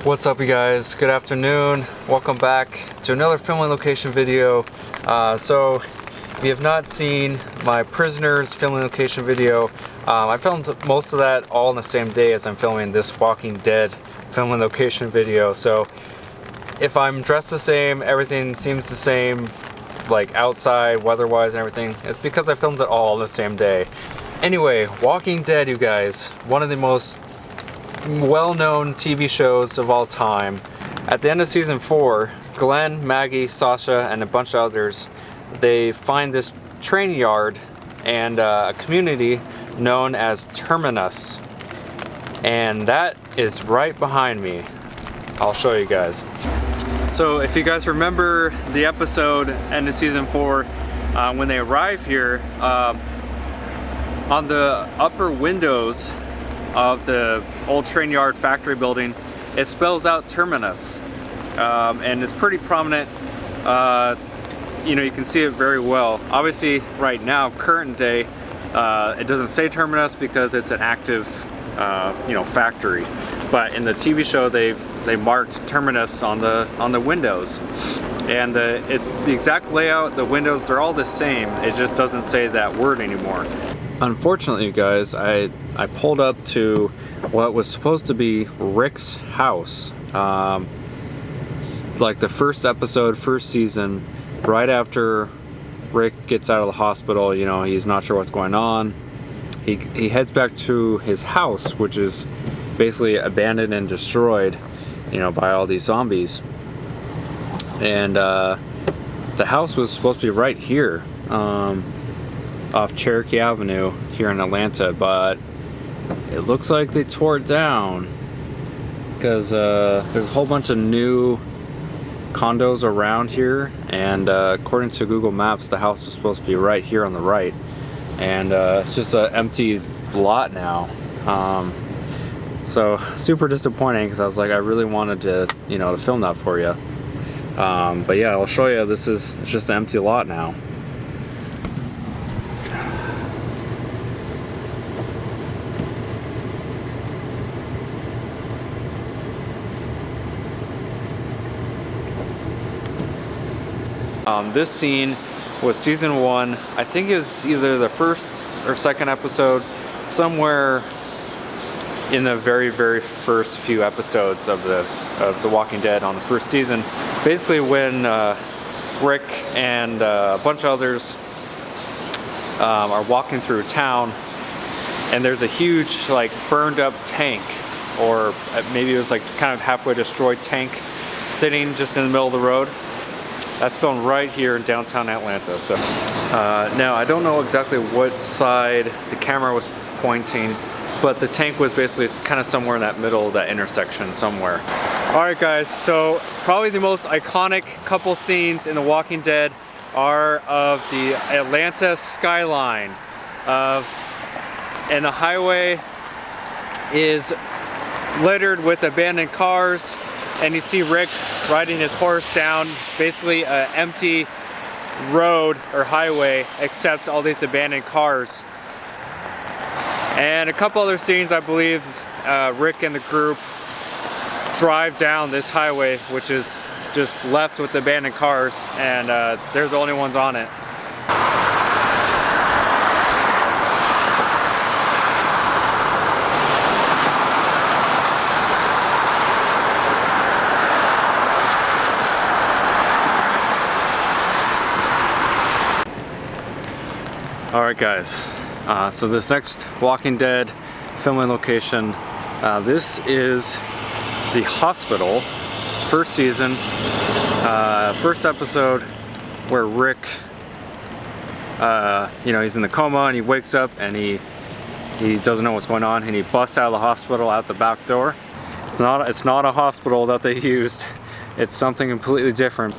What's up, you guys? Good afternoon. Welcome back to another filming location video. So if you have not seen my prisoners filming location video, I filmed most of that all in the same day as I'm filming this Walking Dead filming location video. So if I'm dressed the same, everything seems the same, like outside, weather-wise and everything, it's because I filmed it all on the same day. Anyway, Walking Dead, you guys, one of the most well-known TV shows of all time. At the end of season 4, Glenn, Maggie, Sasha, and a bunch of others, they find this train yard and a community known as Terminus, and that is right behind me. I'll show you guys. So if you guys remember the episode end of season 4, when they arrive here, on the upper windows of the old train yard factory building, it spells out Terminus, and it's pretty prominent. You know, you can see it very well. Obviously right now, current day, it doesn't say Terminus because it's an active factory, but in the TV show they marked Terminus on the windows, and it's the exact layout. The windows are all the same, it just doesn't say that word anymore. Unfortunately, you guys, I pulled up to what was supposed to be Rick's house. Like the first episode, first season, right after Rick gets out of the hospital, you know, he's not sure what's going on. He heads back to his house, which is basically abandoned and destroyed, you know, by all these zombies. And the house was supposed to be right here, off Cherokee Avenue here in Atlanta, but it looks like they tore it down because there's a whole bunch of new condos around here, and according to Google Maps, the house was supposed to be right here on the right, and it's just an empty lot now. So super disappointing, because I was like, I really wanted to, you know, to film that for you. But yeah, I'll show you. It's just an empty lot now. This scene was season 1. I think it was either the first or second episode, somewhere in the very first few episodes of the Walking Dead on the first season. Basically, when Rick and a bunch of others are walking through town, and there's a huge, like, burned up tank, or maybe it was like kind of halfway destroyed tank, sitting just in the middle of the road. That's filmed right here in downtown Atlanta. So now I don't know exactly what side the camera was pointing, but the tank was basically kind of somewhere in that middle of that intersection somewhere. Alright guys, so probably the most iconic couple scenes in The Walking Dead are of the Atlanta skyline. And the highway is littered with abandoned cars, and you see Rick riding his horse down basically an empty road or highway, except all these abandoned cars. And a couple other scenes, I believe Rick and the group drive down this highway, which is just left with abandoned cars, and they're the only ones on it. Alright guys, so this next Walking Dead filming location, this is the hospital, first season, first episode, where Rick, you know, he's in the coma and he wakes up and he doesn't know what's going on, and he busts out of the hospital out the back door. It's not a hospital that they used, it's something completely different.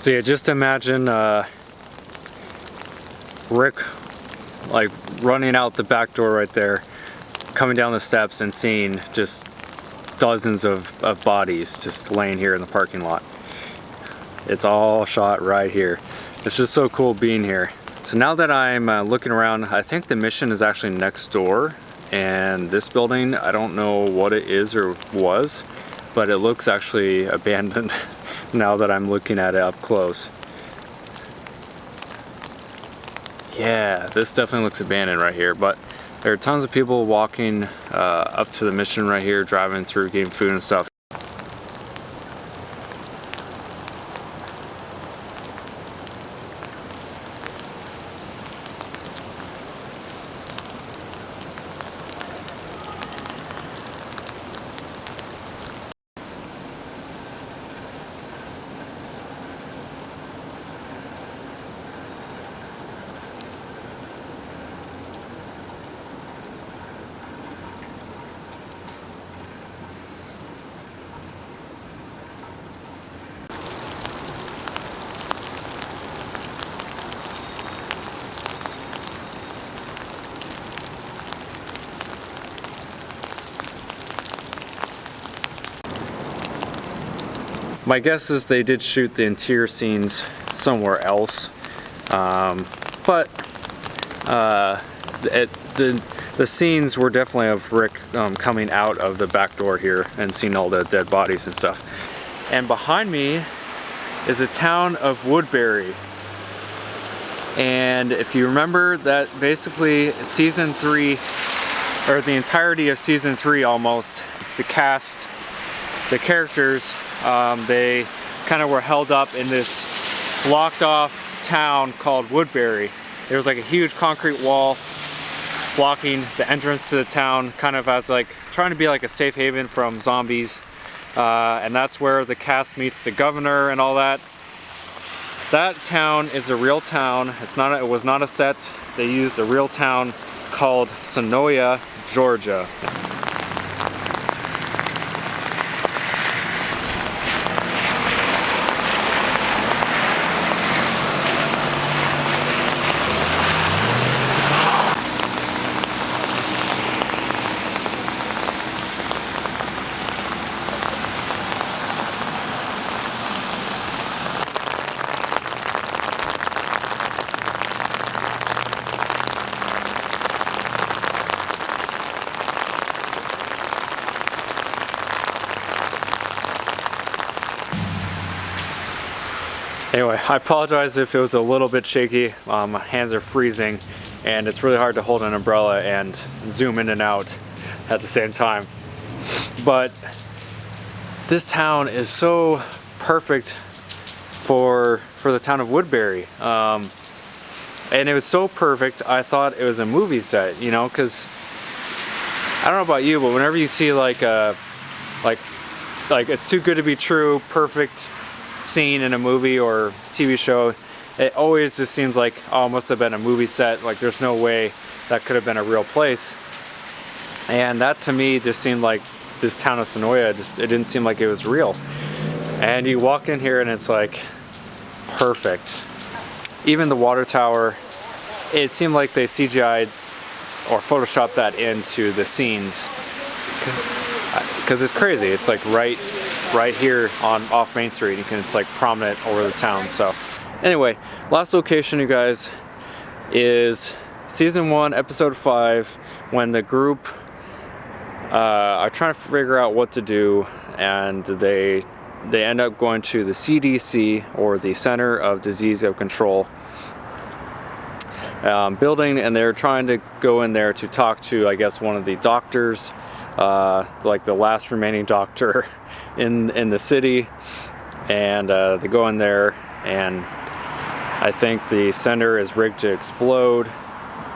So yeah, just imagine Rick like running out the back door right there, coming down the steps and seeing just dozens of bodies just laying here in the parking lot. It's all shot right here. It's just so cool being here. So now that I'm looking around, I think the mission is actually next door, and this building, I don't know what it is or was, but it looks actually abandoned now that I'm looking at it up close. Yeah, this definitely looks abandoned right here, but there are tons of people walking up to the mission right here, driving through, getting food and stuff. My guess is they did shoot the interior scenes somewhere else, but the scenes were definitely of Rick coming out of the back door here and seeing all the dead bodies and stuff. And behind me is the town of Woodbury. And if you remember that basically season 3, or the entirety of season 3 almost, the cast, the characters, they kind of were held up in this blocked off town called Woodbury. There was like a huge concrete wall blocking the entrance to the town, kind of as like trying to be like a safe haven from zombies. And that's where the cast meets the governor and all that. That town is a real town. It was not a set. They used a real town called Sonoya, Georgia. Anyway, I apologize if it was a little bit shaky. My hands are freezing and it's really hard to hold an umbrella and zoom in and out at the same time. But this town is so perfect for the town of Woodbury. And it was so perfect, I thought it was a movie set, you know, because I don't know about you, but whenever you see like it's too good to be true, perfect scene in a movie or TV show, it always just seems like, oh, it must have been a movie set. Like there's no way that could have been a real place. And that to me just seemed like this town of Sonoya, it didn't seem like it was real. And you walk in here and it's like perfect. Even the water tower, it seemed like they CGI'd or photoshopped that into the scenes, because it's crazy. It's like right here off Main Street. It's like prominent over the town. So anyway, last location, you guys, is season 1, episode 5, when the group are trying to figure out what to do, and they end up going to the CDC, or the Center of Disease Control building, and they're trying to go in there to talk to, I guess, one of the doctors, like the last remaining doctor in the city. And they go in there, and I think the center is rigged to explode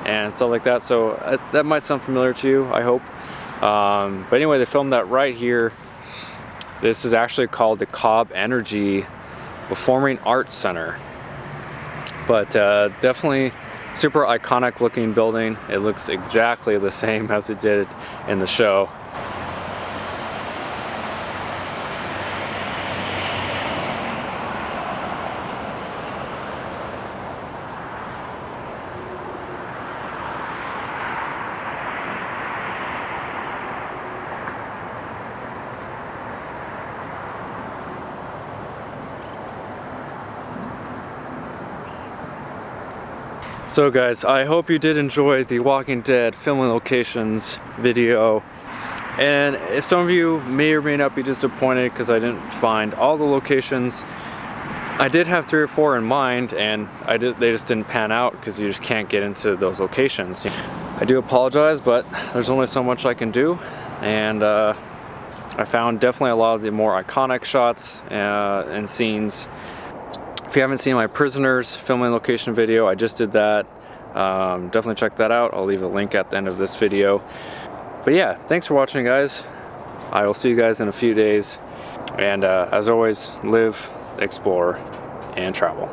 and stuff like that. So that might sound familiar to you, I hope. But anyway, they filmed that right here. This is actually called the Cobb Energy Performing Arts Center. But definitely super iconic looking building. It looks exactly the same as it did in the show. So guys, I hope you did enjoy the Walking Dead filming locations video. And if some of you may or may not be disappointed because I didn't find all the locations, I did have 3 or 4 in mind, and they just didn't pan out because you just can't get into those locations. I do apologize, but there's only so much I can do, and I found definitely a lot of the more iconic shots and scenes. If you haven't seen my Prisoners filming location video, I just did that. Definitely check that out. I'll leave a link at the end of this video. But yeah, thanks for watching, guys. I will see you guys in a few days. And as always, live, explore, and travel.